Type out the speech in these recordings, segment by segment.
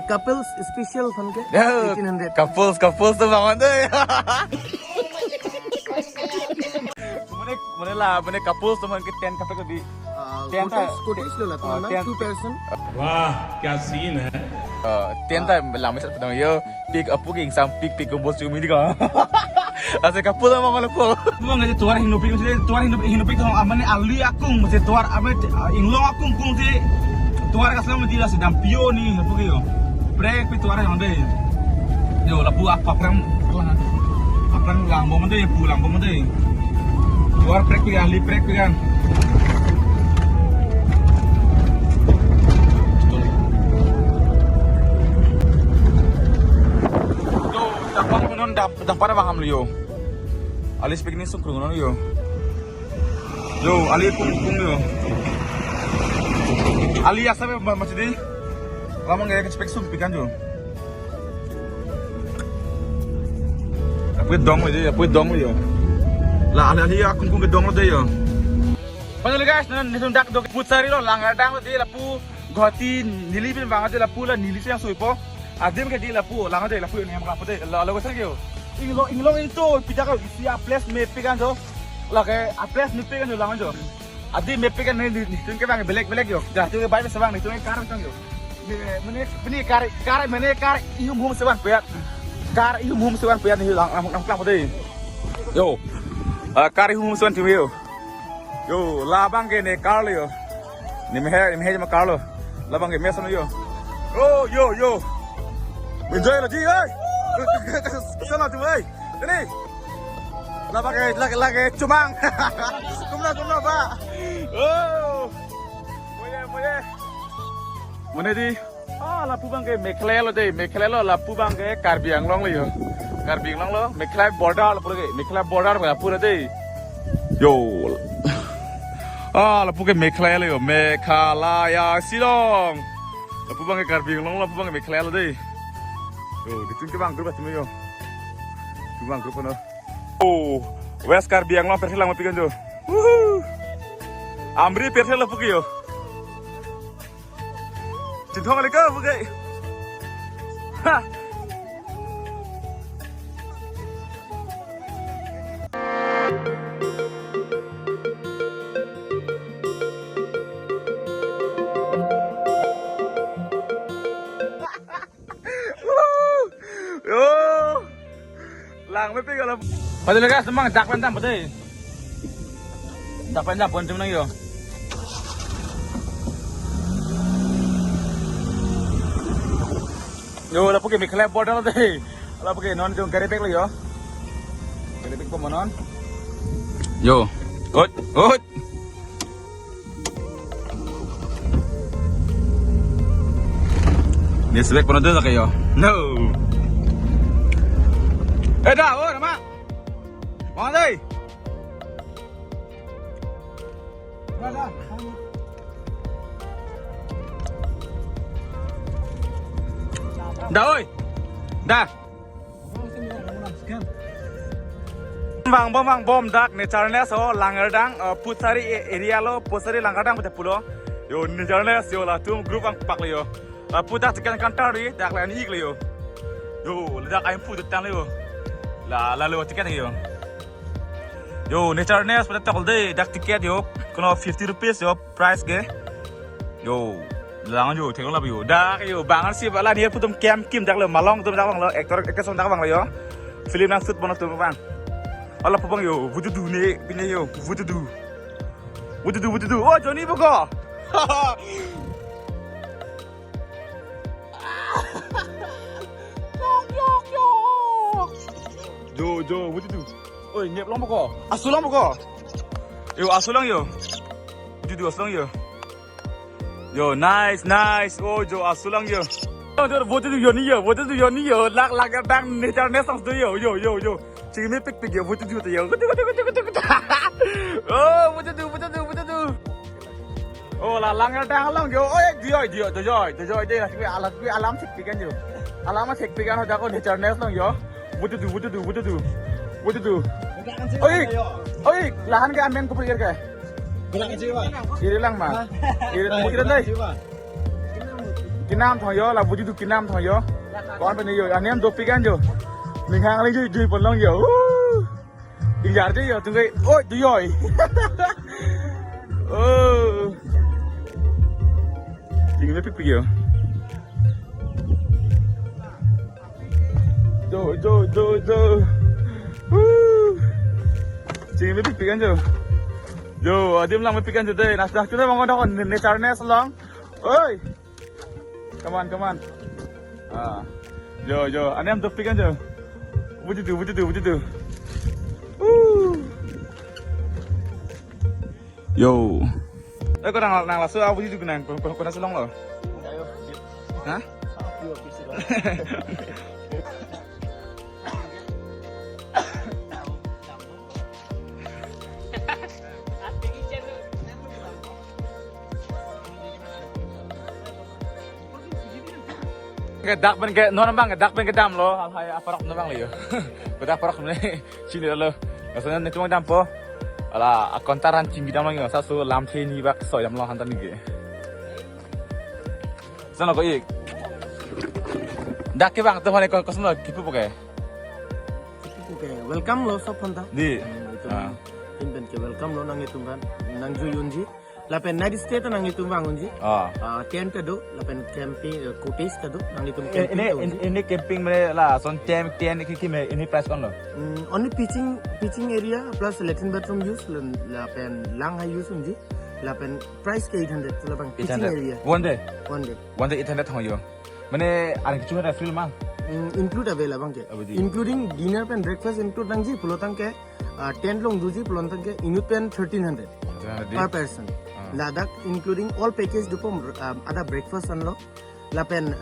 couples special fun ke? Ya, 1800. couples tuh banget deh. Mana lah, mana couples tuh mana kita 10 couple di. Cottage lo lah, teman. 2 person. वाह क्या सीन है 10 time làm mấy sản phẩm yo, pick up booking sam pick kumpul cumi di ka. Asa couple sama kalau ko. Gua ngajak tuar hinupik mesti tuar hinupik tuh amane ali akung mesti tuar ame inglong akung kung mesti tuar kasih mesti lah sedang pio nih apa gitu. Break pi tuar yang deh. Yo lapu apa perang lambung mesti pulang mesti. Tuar break pi ali break pi kan. Dang para maham liyo. Ali speak ni sung krungon yo. Yo, Ali kung yo. Ali asa be masih di. Lama nggak expect sung pikan yo. Apa dong yo. Lah Ali aku kung gedong lo deh yo. Padahal guys, nitong dak dok putsari lo langar dang lo deh lapu goti nilipin banget deh lapu lah nilis yang suipo. Adim ke di lapu langar deh lapu yang lapu deh. Lalu gue yo. Inglong itu pijak isi aples mepikan jo. Lagi aples mepikan jo langan jo. Adi mepikan nih tuh bang belek yo. Dah tuh baik sebang nih tuh kar kan yo. Ini kar ihum sebang peyat. Kar ihum sebang peyat nih lang deh. Yo. Kar ihum sebang cumi yo. Yo labang ke nih kar yo. Nih mehe cuma kar lo. Labang ke mesan yo. Oh yo. Enjoy lagi guys. Sana tu ay. Ini. Lagi cumang. Kumna Pak. Oh. Moye. Mana di? Lapu bang ke Meklelo deh. Meklelo lapu bang ke Karbi Anglong lo yo. Karbi Anglong lo. Meklai border lapu ke. Meklai border lapu deh. Yo. Lapu ke Meklelo yo. Mekhalaya Silong. Lapu bang ke Karbi Anglong lapu bang ke Meklelo deh. Yo, ditun bang grup aja yo. Bang grup no. Oh, West Karbi Anglong persi lang mapikan jo. Amri persi lang puki yo. Cintong kali ka puki. Ha. Langไม่ปีกันแล้วไปเลยกันสมังดักเป็นตั้งไปเลยดักเป็นตั้งปนจุ่มนั่งอยู่yoเราพวกเก็บมีแคลบบอลแล้วดิเราพวกเก็บนอนจงกระเด็กเลยyoกระเด็กพวกมันนอนyoกดนี่สเปกปนนอนด้วยกันyo no dah, nama. Mana deh? Dah, oi. Dah. Bang bom dak naturalness so langar dang putsari area lo putsari langar dang betul pulo. Yo naturalness yo lah tu grup bang pak yo. Putak tekan kantar di dak lain ik yo. Yo dak ayam putut tang yo. Lalu tiket yo. Yo naturalness pada takol deh dak tiket yo. Kono 50 rupees yo price ge. Yo langan yo tekong lah yo. Dak yo bangan sih bala dia putum kim dak lo malong putum dak bang lo aktor ekesong dak bang lo yo. Film nang shoot bonus tu bang. Allah pupang yo wududu nih pinnya yo wududu. Oh Johnny buka. Jo, wududu. Oi, nyep long buka. Asulang buka. Yo, asulang yo. Wududu asulang yo. Yo, nice. Oh, Jo, asulang yo. Wududu yo ni yo. Lak dang naturalness sang tu yo. Cing ni pik yo, wududu tu yo. Oh, wududu. Oh, langar dang lang yo. Oh, dia alam cek pikan yo. Alam cek pikan ho dako naturalness lang yo. Wududu. Oi, lahan ke amen ko pikir ke? Iri lang mah. Iri mau kita deh. kinam thong yo là vui du kinam thong yo con bên này yo anh em dopi kan yo mình hàng lên chơi phần long yo đi giả chứ yo từng cái ôi đi rồi chính là pipi yo rồi chính là pipi kan yo yo dia bilang pipi kan yo deh nasdah kita mau ngomong ne caranya selong oi come on yo anh em dopi kan yo begitu yo kau nang lasu aku juga nang kau nang selong lo hah Kedak ben ke non bang kedak ben kedam lo hal hai aparak no bang lo yo kedak aparak ni sini lo maksudnya ni cuma dampo ala akontaran cimbi dam lo sa so lam the ni bak soy dam lo hantan ni ge sana ko ik dak ke bang to hane ko semua kipu pakai Okay, welcome lo sob phanta. di Inben ke welcome lo nang itung kan nang ju yunji. Lapen night stay to nang itung bang unji. Tent do lapen camping cottage do nang itung camping. ini camping mere la son tent ki me ini price kon lo Only pitching area plus latrine bathroom use lapen lang high use unji. Lapen price ke 800 to lapang pitching area. one day 800 thong yo mane an kichu ada film mang include available ke including dinner and breakfast include nang ji pulotang ke tent long duji pulotang ke inut pen 1300 per person Ladakh including all package dupo ada breakfast and lo lapen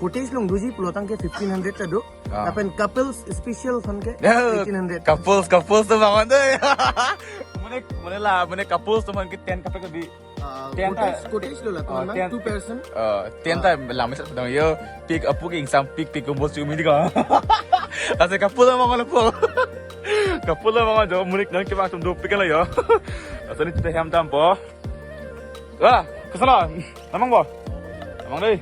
cottage long duji pulotang ke 1500 ta do lapen couples special fun ke 1800 couples tu bang tu mane couples tu man ke tent kape ko di cottage lo la tent 2 person tent ta lam sa dang yo pick up king sam pick ko su mi di ka ase couple ma ko po couple ma jo munik nang ke bang tum do pick la yo asani kita ham tam po kesana namang bo namang dei